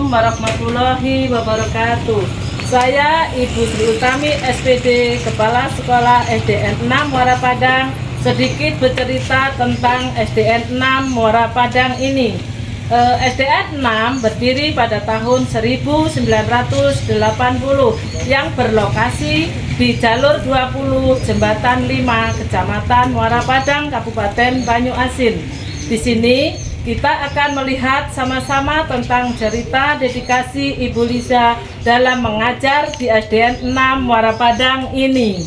Assalamualaikum warahmatullahi wabarakatuh. Saya Ibu Sri Utami SPD, Kepala Sekolah SDN 6 Muara Padang, sedikit bercerita tentang SDN 6 Muara Padang ini. SDN 6 berdiri pada tahun 1980 yang berlokasi di jalur 20 Jembatan 5 Kecamatan Muara Padang, Kabupaten Banyuasin. Di sini kita akan melihat sama-sama tentang cerita dedikasi Ibu Liza dalam mengajar di SDN 6 Muara Padang ini.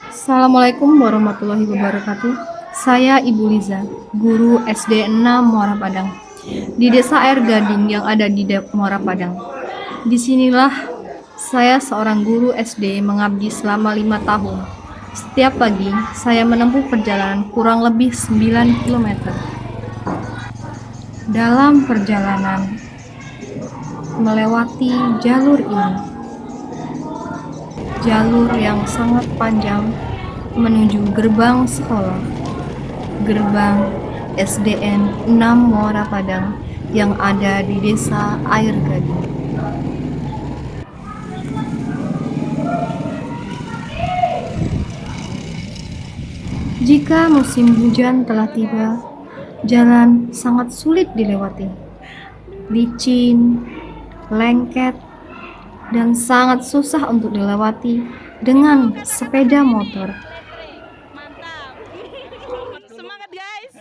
Assalamualaikum warahmatullahi wabarakatuh. Saya Ibu Liza, guru SDN 6 Muara Padang, di Desa Air Gading yang ada di Muara Padang. Disinilah saya seorang guru SD mengabdi selama 5 tahun. Setiap pagi, saya menempuh perjalanan kurang lebih 9 km. Dalam perjalanan melewati jalur ini, jalur yang sangat panjang menuju gerbang sekolah, gerbang SDN 6 Muara Padang yang ada di Desa Air Gading. Jika musim hujan telah tiba, jalan sangat sulit dilewati. Licin, lengket, dan sangat susah untuk dilewati dengan sepeda motor. Semangat guys.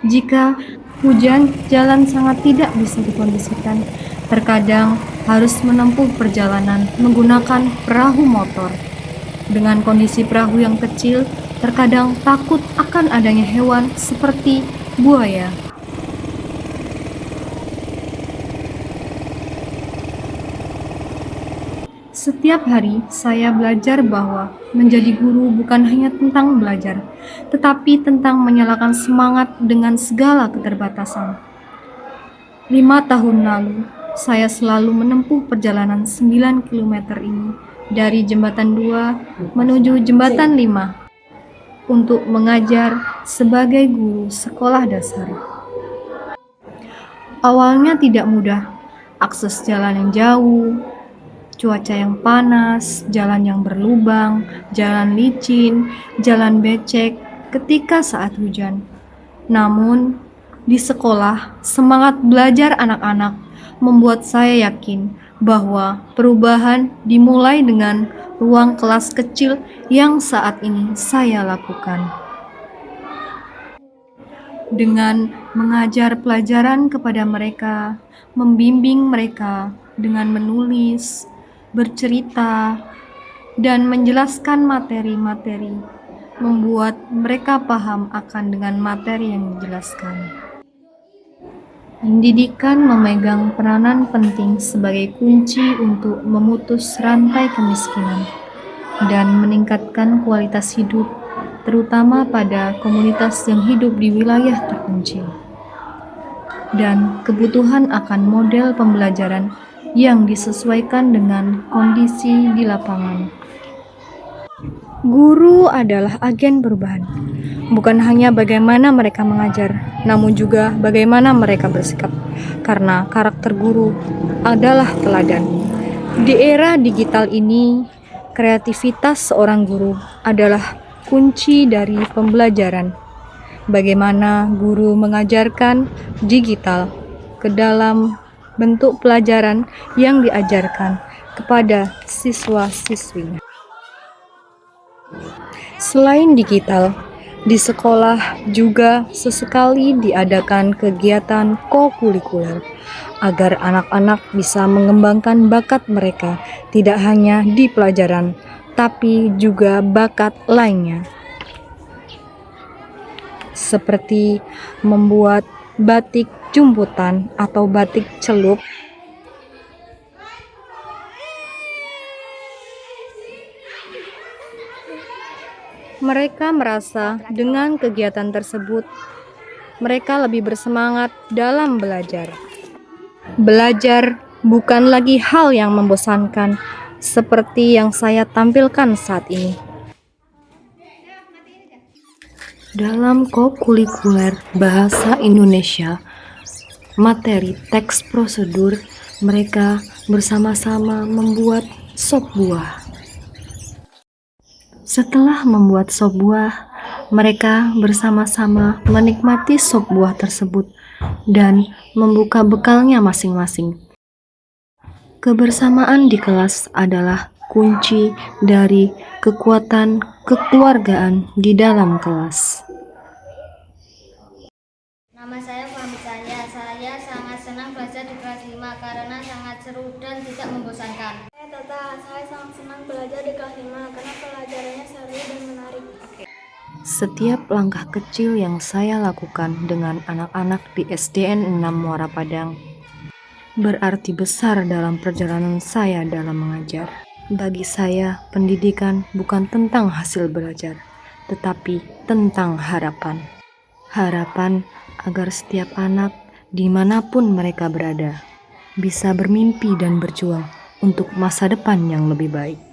Jika hujan, jalan sangat tidak bisa dikondisikan. Terkadang harus menempuh perjalanan menggunakan perahu motor. Dengan kondisi perahu yang kecil, terkadang takut akan adanya hewan seperti buaya. Setiap hari saya belajar bahwa menjadi guru bukan hanya tentang belajar, tetapi tentang menyalakan semangat dengan segala keterbatasan. 5 tahun lalu, saya selalu menempuh perjalanan 9 km ini dari Jembatan 2 menuju Jembatan 5 untuk mengajar sebagai guru sekolah dasar. Awalnya tidak mudah, akses jalan yang jauh, cuaca yang panas, jalan yang berlubang, jalan licin, jalan becek ketika saat hujan. Namun, di sekolah, semangat belajar anak-anak membuat saya yakin bahwa perubahan dimulai dengan ruang kelas kecil yang saat ini saya lakukan. Dengan mengajar pelajaran kepada mereka, membimbing mereka dengan menulis, bercerita, dan menjelaskan materi-materi, membuat mereka paham akan dengan materi yang dijelaskan. Pendidikan memegang peranan penting sebagai kunci untuk memutus rantai kemiskinan dan meningkatkan kualitas hidup, terutama pada komunitas yang hidup di wilayah terpencil, dan kebutuhan akan model pembelajaran yang disesuaikan dengan kondisi di lapangan. Guru adalah agen perubahan, bukan hanya bagaimana mereka mengajar, namun juga bagaimana mereka bersikap, karena karakter guru adalah teladan. Di era digital ini, kreativitas seorang guru adalah kunci dari pembelajaran. Bagaimana guru mengajarkan digital ke dalam bentuk pelajaran yang diajarkan kepada siswa-siswinya. Selain digital, di sekolah juga sesekali diadakan kegiatan kokurikuler agar anak-anak bisa mengembangkan bakat mereka tidak hanya di pelajaran, tapi juga bakat lainnya. Seperti membuat batik jumputan atau batik celup, mereka merasa dengan kegiatan tersebut mereka lebih bersemangat dalam belajar. Belajar bukan lagi hal yang membosankan seperti yang saya tampilkan saat ini. Dalam kokurikuler Bahasa Indonesia, materi teks prosedur, mereka bersama-sama membuat sop buah. Setelah membuat sop buah, mereka bersama-sama menikmati sop buah tersebut dan membuka bekalnya masing-masing. Kebersamaan di kelas adalah kunci dari kekuatan kekeluargaan di dalam kelas. Nama saya Fahmi Cahya. Saya sangat senang belajar di kelas 5 karena sangat seru dan tidak membosankan. Saya Tata, saya sangat senang belajar di kelas 5 karena pelajarannya seru dan menarik. Setiap langkah kecil yang saya lakukan dengan anak-anak di SDN 6 Muara Padang berarti besar dalam perjalanan saya dalam mengajar. Bagi saya, pendidikan bukan tentang hasil belajar, tetapi tentang harapan. Harapan agar setiap anak, dimanapun mereka berada, bisa bermimpi dan berjuang untuk masa depan yang lebih baik.